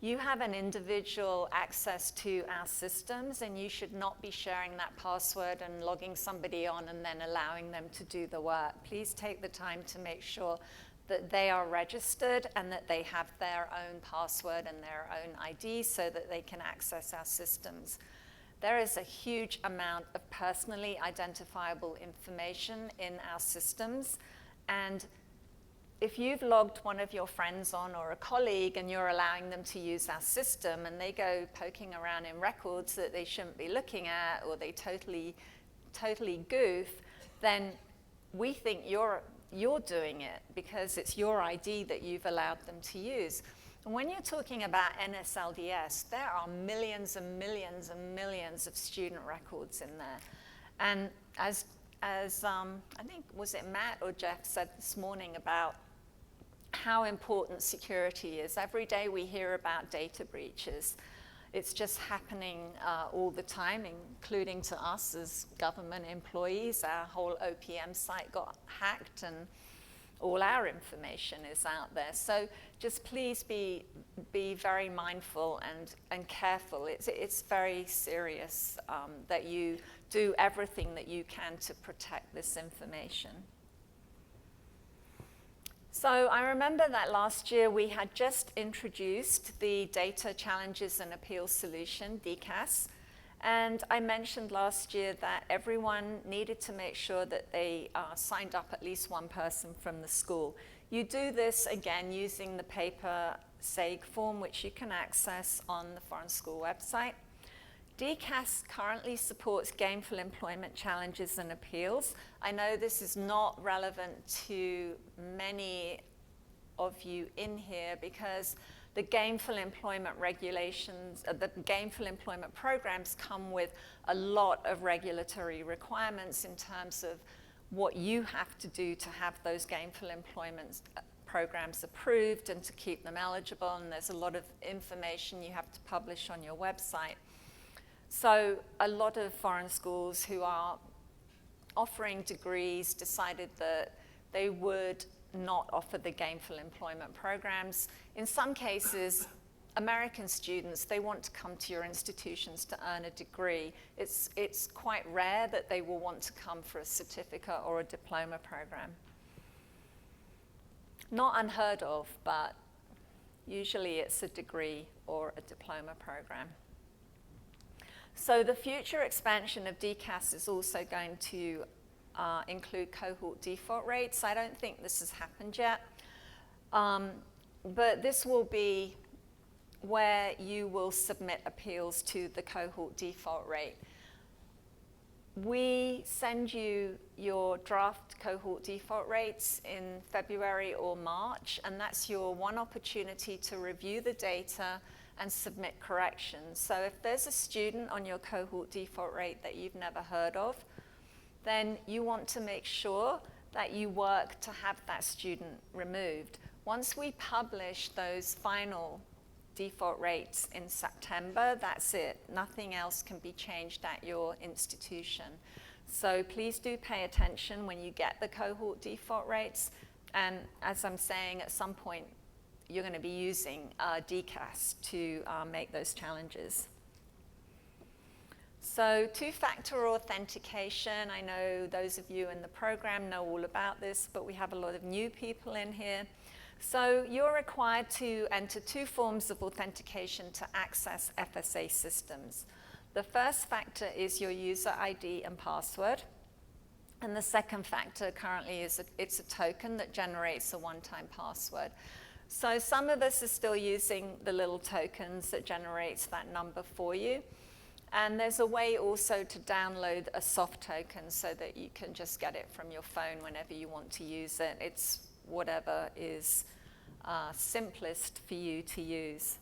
You have an individual access to our systems, and you should not be sharing that password and logging somebody on and then allowing them to do the work. Please take the time to make sure that they are registered and that they have their own password and their own ID so that they can access our systems. There is a huge amount of personally identifiable information in our systems, and if you've logged one of your friends on or a colleague and you're allowing them to use our system and they go poking around in records that they shouldn't be looking at, or they totally goof, then we think you're doing it because it's your ID that you've allowed them to use. And when you're talking about NSLDS, there are millions and millions and millions of student records in there. And as I think, was it Matt or Jeff said this morning about how important security is. Every day we hear about data breaches. It's just happening all the time, including to us as government employees. Our whole OPM site got hacked and all our information is out there. So just please be very mindful and careful. It's very serious that you do everything that you can to protect this information. So I remember that last year we had just introduced the Data Challenges and Appeals Solution, DCAS, and I mentioned last year that everyone needed to make sure that they signed up at least one person from the school. You do this again using the paper SAIG form, which you can access on the Foreign School website. DCAS currently supports gainful employment challenges and appeals. I know this is not relevant to many of you in here because the gainful employment regulations, the gainful employment programs come with a lot of regulatory requirements in terms of what you have to do to have those gainful employment programs approved and to keep them eligible, and there's a lot of information you have to publish on your website. So a lot of foreign schools who are offering degrees decided that they would not offer the gainful employment programs. In some cases, American students, they want to come to your institutions to earn a degree. It's quite rare that they will want to come for a certificate or a diploma program. Not unheard of, but usually it's a degree or a diploma program. So the future expansion of DCAS is also going to include cohort default rates. I don't think this has happened yet, but this will be where you will submit appeals to the cohort default rate. We send you your draft cohort default rates in February or March, and that's your one opportunity to review the data and submit corrections. So if there's a student on your cohort default rate that you've never heard of, then you want to make sure that you work to have that student removed. Once we publish those final default rates in September, that's it. Nothing else can be changed at your institution. So please do pay attention when you get the cohort default rates. And as I'm saying, at some point, you're going to be using DCAS to make those challenges. So two-factor authentication, I know those of you in the program know all about this, but we have a lot of new people in here. So you're required to enter two forms of authentication to access FSA systems. The first factor is your user ID and password. And the second factor currently is it's a token that generates a one-time password. So some of us are still using the little tokens that generates that number for you. And there's a way also to download a soft token so that you can just get it from your phone whenever you want to use it. It's whatever is simplest for you to use.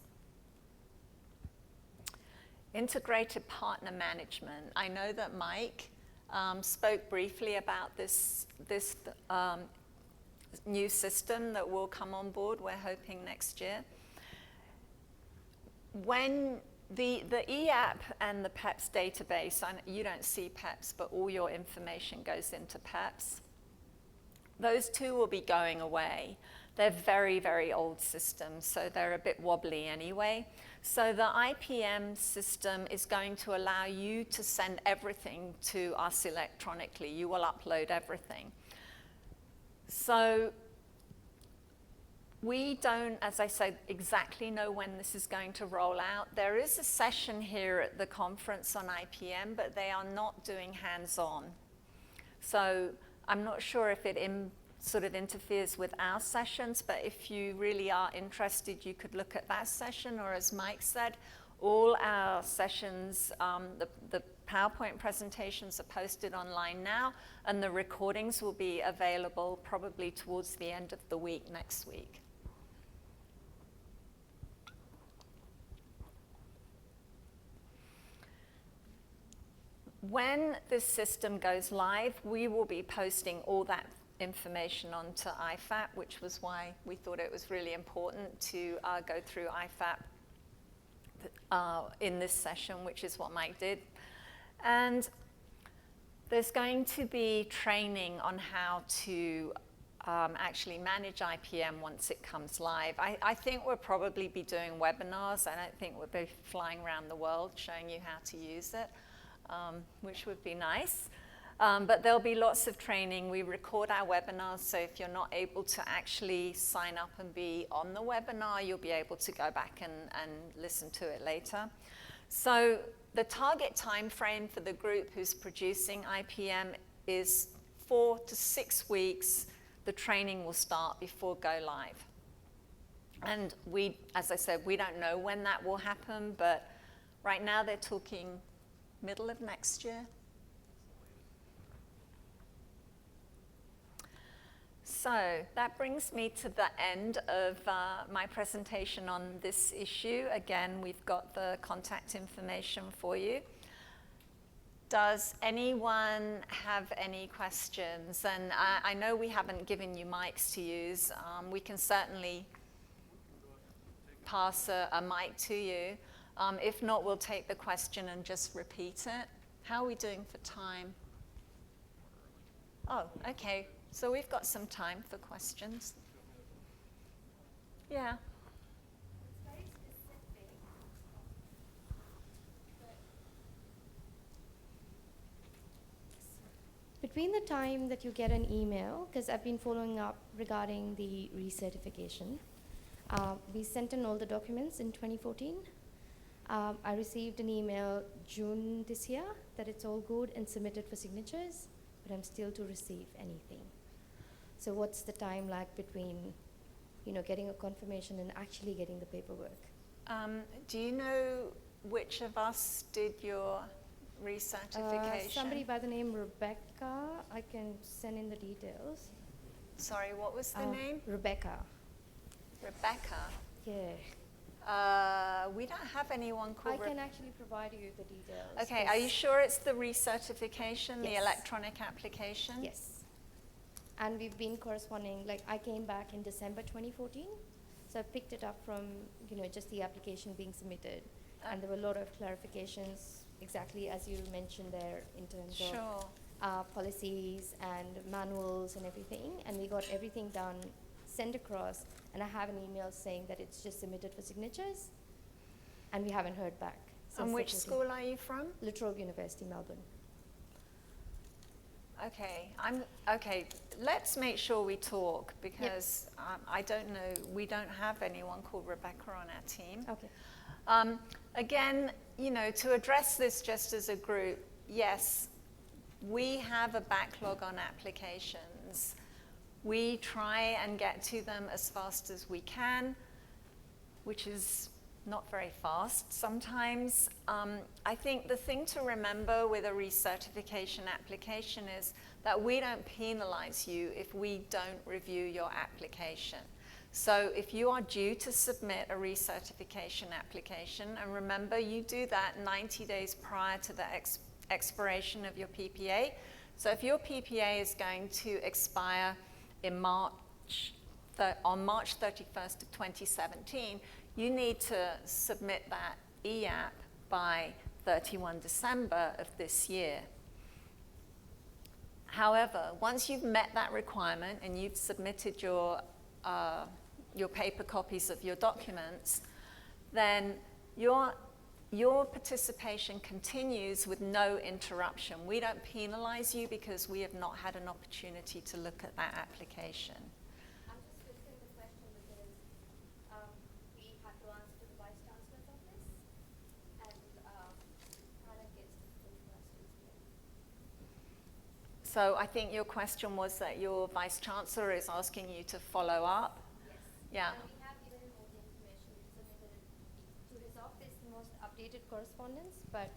Integrated partner management. I know that Mike spoke briefly about this new system that will come on board, we're hoping next year. When the EAP and the PEPS database, you don't see PEPS, but all your information goes into PEPS. Those two will be going away. They're very, very old systems, so they're a bit wobbly anyway. So the IPM system is going to allow you to send everything to us electronically. You will upload everything. So we don't, as I said, exactly know when this is going to roll out. There is a session here at the conference on IPM, but they are not doing hands-on. So I'm not sure if it sort of interferes with our sessions, but if you really are interested, you could look at that session, or as Mike said, all our sessions, the PowerPoint presentations are posted online now, and the recordings will be available probably towards the end of the week next week. When this system goes live, we will be posting all that information onto IFAP, which was why we thought it was really important to go through IFAP in this session, which is what Mike did. And there's going to be training on how to actually manage IPM once it comes live. I think we'll probably be doing webinars. I don't think we'll be flying around the world showing you how to use it, which would be nice. But there'll be lots of training. We record our webinars, so if you're not able to actually sign up and be on the webinar, you'll be able to go back and listen to it later. So the target time frame for the group who's producing IPM is 4 to 6 weeks. The training will start before go live. And we, as I said, we don't know when that will happen, but right now they're talking middle of next year. So that brings me to the end of my presentation on this issue. Again, we've got the contact information for you. Does anyone have any questions? And I know we haven't given you mics to use. We can certainly pass a mic to you. If not, we'll take the question and just repeat it. How are we doing for time? Oh, okay. So we've got some time for questions. Yeah. It's very specific. Between the time that you get an email, because I've been following up regarding the recertification, we sent in all the documents in 2014. I received an email June this year that it's all good and submitted for signatures, but I'm still to receive anything. So what's the time lag between, getting a confirmation and actually getting the paperwork? Do you know which of us did your recertification? Somebody by the name Rebecca. I can send in the details. Sorry, what was the name? Rebecca. Rebecca. Yeah. We don't have anyone called I can actually provide you the details. Okay, are you sure it's the recertification, the Yes. electronic application? Yes. And we've been corresponding, I came back in December 2014, so I picked it up from, just the application being submitted. And there were a lot of clarifications, exactly as you mentioned there, in terms of policies and manuals and everything. And we got everything done, sent across, and I have an email saying that it's just submitted for signatures, and we haven't heard back. And which school are you from? La Trobe University, Melbourne. Okay, let's make sure we talk, because I don't know, we don't have anyone called Rebecca on our team. Okay. Again, to address this just as a group, yes, we have a backlog on applications. We try and get to them as fast as we can, which is not very fast sometimes. I think the thing to remember with a recertification application is that we don't penalize you if we don't review your application. So if you are due to submit a recertification application, and remember you do that 90 days prior to the expiration of your PPA. So if your PPA is going to expire in on March 31st of 2017, you need to submit that EAP by 31 December of this year. However, once you've met that requirement and you've submitted your paper copies of your documents, then your participation continues with no interruption. We don't penalize you because we have not had an opportunity to look at that application. I'm just fixing the question because we had to answer to the Vice Chancellor's office, and Hannah gets difficult for us to explain. So I think your question was that your Vice Chancellor is asking you to follow up? Yes. Yeah. And we have given him all the information. We submitted to his office the most updated correspondence, but,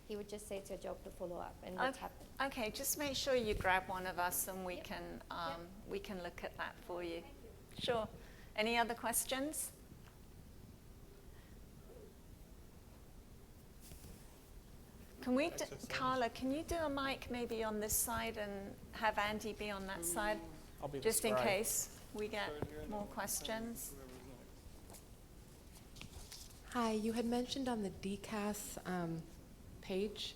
he would just say it's your job to follow up, and what's happened. Okay, just make sure you grab one of us and we can look at that for you. Thank you. Sure. Any other questions? Can we, Carla, can you do a mic maybe on this side and have Andy be on that side? I'll be the Just in scribe. case we get more questions. Hi, you had mentioned on the DCAS page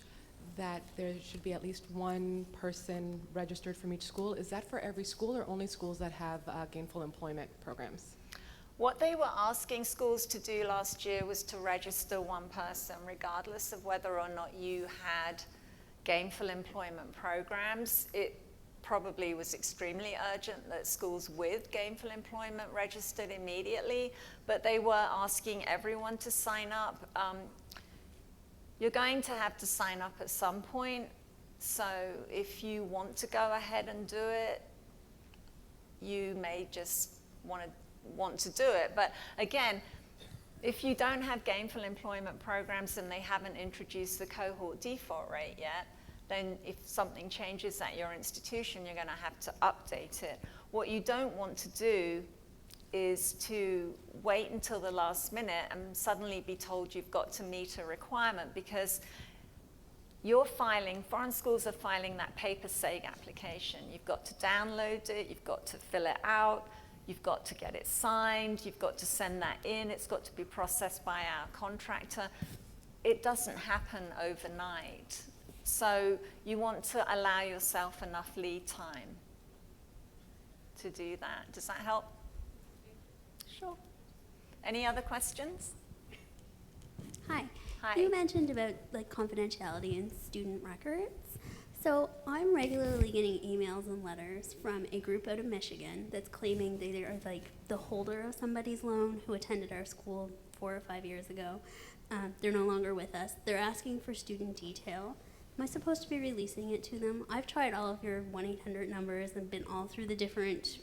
that there should be at least one person registered from each school. Is that for every school or only schools that have gainful employment programs? What they were asking schools to do last year was to register one person, regardless of whether or not you had gainful employment programs. It probably was extremely urgent that schools with gainful employment registered immediately, but they were asking everyone to sign up. You're going to have to sign up at some point, so if you want to go ahead and do it, you may just want to do it. But again, if you don't have gainful employment programs and they haven't introduced the cohort default rate yet, then if something changes at your institution, you're going to have to update it. What you don't want to do is to wait until the last minute and suddenly be told you've got to meet a requirement, because you're filing, foreign schools are filing that paper SAG application. You've got to download it, you've got to fill it out, you've got to get it signed, you've got to send that in, it's got to be processed by our contractor. It doesn't happen overnight. So you want to allow yourself enough lead time to do that. Does that help? Sure. Any other questions? Hi. Hi. You mentioned about confidentiality in student records. So I'm regularly getting emails and letters from a group out of Michigan that's claiming they are the holder of somebody's loan who attended our school 4 or 5 years ago. They're no longer with us. They're asking for student detail. Am I supposed to be releasing it to them? I've tried all of your 1-800 numbers and been all through the different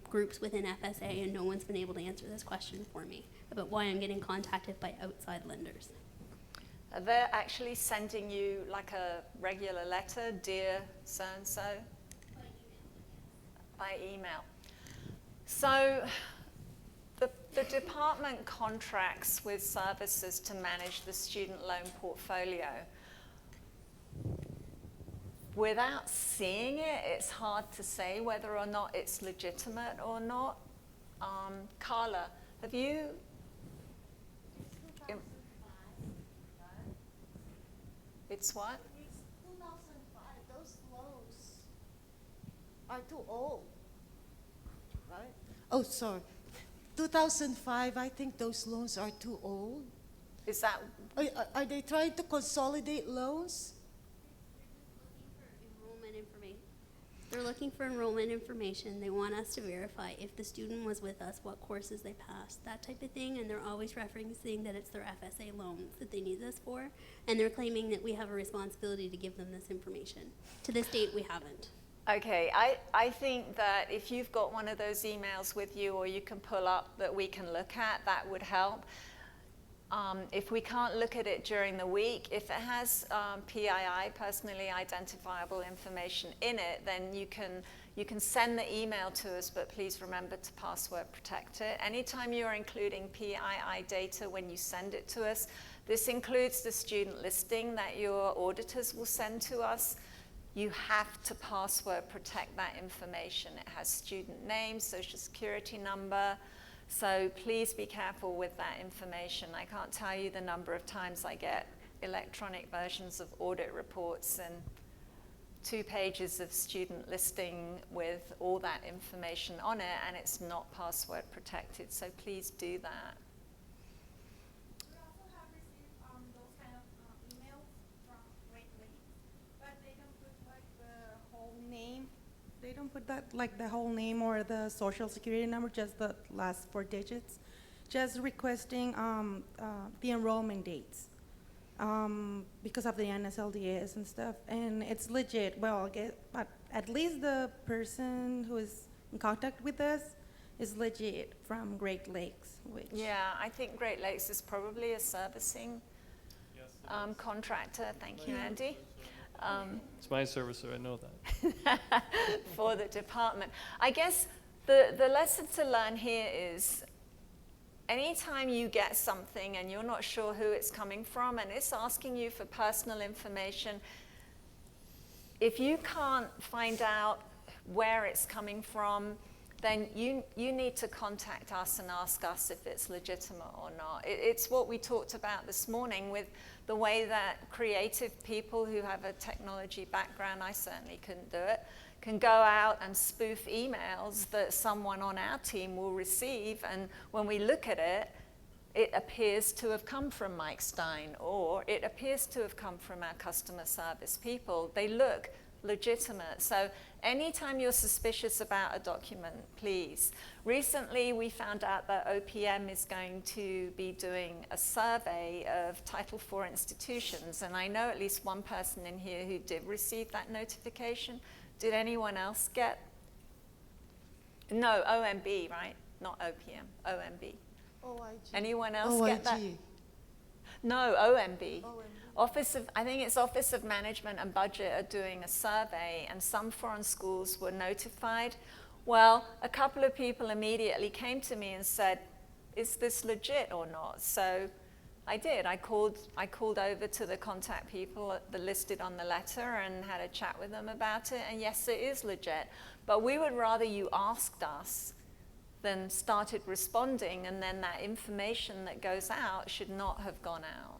groups within FSA, and no one's been able to answer this question for me about why I'm getting contacted by outside lenders. They're actually sending you like a regular letter, dear so-and-so? By email. So the department contracts with services to manage the student loan portfolio. Without seeing it, it's hard to say whether or not it's legitimate or not. Carla, have you? It's what? It's 2005. Those loans are too old, right? Oh, sorry. 2005, I think those loans are too old. Is that? Are they trying to consolidate loans? They're looking for enrollment information. They want us to verify if the student was with us, what courses they passed, that type of thing, and they're always referencing that it's their FSA loans that they need this for, and they're claiming that we have a responsibility to give them this information. To this date, we haven't. Okay, I think that if you've got one of those emails with you, or you can pull up that we can look at, that would help. If we can't look at it during the week, if it has PII, personally identifiable information in it, then you can send the email to us, but please remember to password protect it. Anytime you're including PII data when you send it to us, this includes the student listing that your auditors will send to us. You have to password protect that information. It has student name, social security number. So please be careful with that information. I can't tell you the number of times I get electronic versions of audit reports and 2 pages of student listing with all that information on it, and it's not password protected. So please do that. We also have received those kind of emails from Great Lakes, but they don't put the whole name. They don't put that the whole name or the social security number, just the last 4 digits. Just requesting the enrollment dates because of the NSLDS and stuff, and it's legit. Well, but at least the person who is in contact with us is legit from Great Lakes. Yeah, I think Great Lakes is probably a servicing contractor. Thank you, Andy. It's my service, so I know that. For the department. I guess the lesson to learn here is anytime you get something and you're not sure who it's coming from and it's asking you for personal information, if you can't find out where it's coming from, then you need to contact us and ask us if it's legitimate or not. It's what we talked about this morning with the way that creative people who have a technology background, I certainly couldn't do it, can go out and spoof emails that someone on our team will receive, and when we look at it, it appears to have come from Mike Stein, or it appears to have come from our customer service people. They look legitimate. So anytime you're suspicious about a document, please. Recently, we found out that OPM is going to be doing a survey of Title IV institutions, and I know at least one person in here who did receive that notification. Did anyone else get? No, OMB, right? Not OPM, OMB. OIG. Anyone else OIG. get that? No, OMB. I think it's Office of Management and Budget are doing a survey, and some foreign schools were notified. Well, a couple of people immediately came to me and said, is this legit or not? So I did. I called over to the contact people that listed on the letter and had a chat with them about it, and yes, it is legit. But we would rather you asked us than started responding, and then that information that goes out should not have gone out.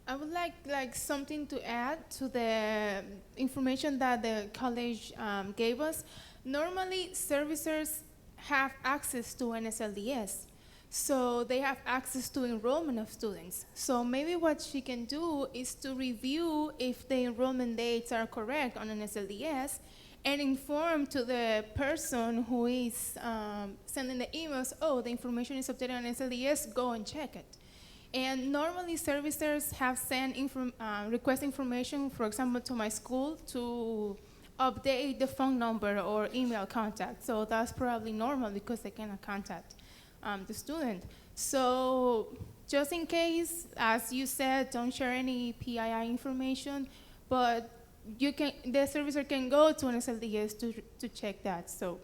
I would like something to add to the information that the college gave us. Normally, servicers have access to NSLDS, so they have access to enrollment of students. So maybe what she can do is to review if the enrollment dates are correct on NSLDS and inform to the person who is sending the emails, oh, the information is updated on NSLDS, go and check it. And normally servicers have sent request information, for example, to my school to update the phone number or email contact. So that's probably normal because they cannot contact the student. So just in case, as you said, don't share any PII information, but the servicer can go to NSLDS to check that. So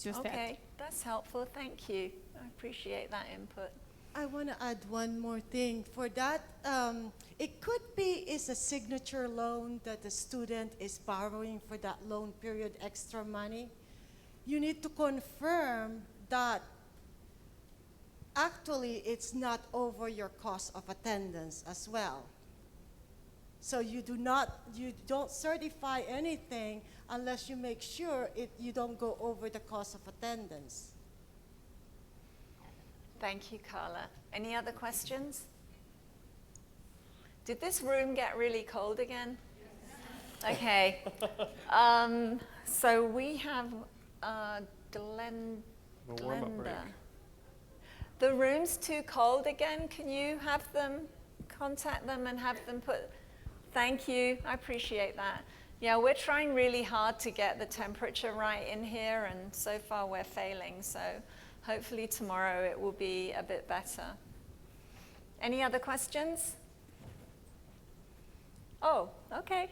just that. Okay, that's helpful. Thank you. I appreciate that input. I want to add one more thing. For that, it could be is a signature loan that the student is borrowing for that loan period, extra money. You need to confirm that actually it's not over your cost of attendance as well. So you don't certify anything unless you make sure you don't go over the cost of attendance. Thank you, Carla. Any other questions? Did this room get really cold again? Okay. So we have Glenda. warm-up break. The room's too cold again. Can you have them contact them and have them put... Thank you. I appreciate that. Yeah, we're trying really hard to get the temperature right in here, and so far we're failing. So hopefully tomorrow it will be a bit better. Any other questions? Oh, okay.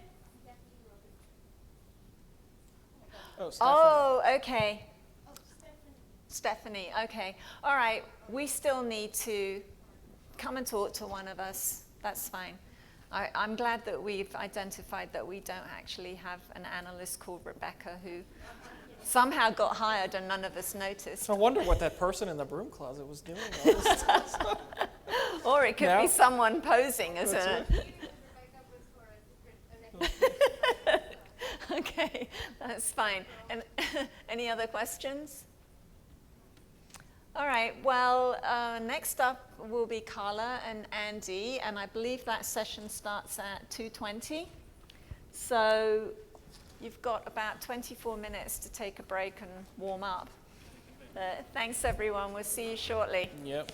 Oh, Stephanie. Oh, okay. Stephanie, okay. All right, we still need to come and talk to one of us. That's fine. I'm glad that we've identified that we don't actually have an analyst called Rebecca who somehow got hired and none of us noticed. I wonder what that person in the broom closet was doing all this time. Or it could be someone posing as That's Okay, that's fine. And any other questions? All right, well, next up will be Carla and Andy, and I believe that session starts at 2:20. So you've got about 24 minutes to take a break and warm up. Thanks, everyone. We'll see you shortly. Yep.